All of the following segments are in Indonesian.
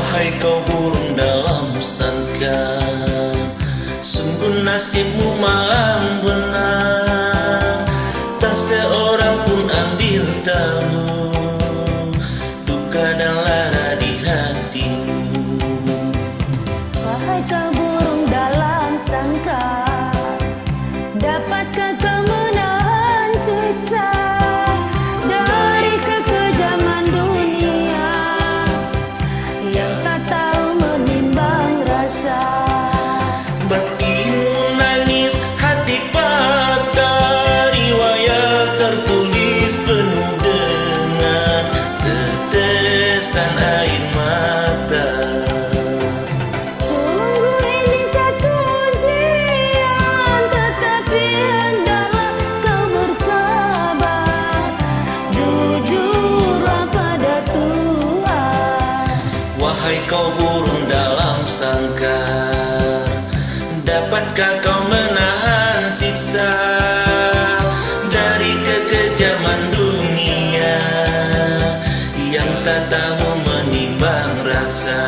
Wahai kau burung dalam sangkar, sungguh nasibmu malang benar. Tak seorang pun ambil tahu duka dan lara di hatimu. Wahai kau burung dalam sangkar, dapatkah kau menahan siksa dari kekejaman dunia yang tak tahu menimbang rasa? Batinmu nangis, hati patah, riwayat tertulis penuh dengan tetesan air mata. Sungguh ini satu ujian, tetapi hendaklah kau bersabar. Jujurlah pada Tuhan. Wahai kau burung dalam sangkar, dapatkah kau menahan siksa dari kekejaman dunia yang tak tahu menimbang rasa?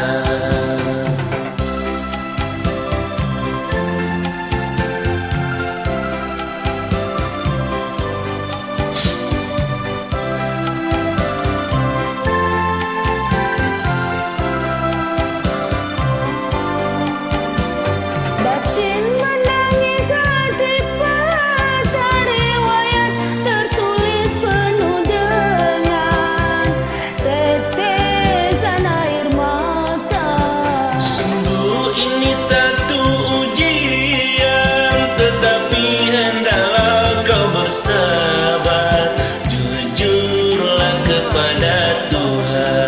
Batin menangis, hati patah, riwayat tertulis penuh dengan tetesan air mata. Sungguh ini satu ujian, tetapi hendaklah kau bersabar. Jujurlah kepada Tuhan.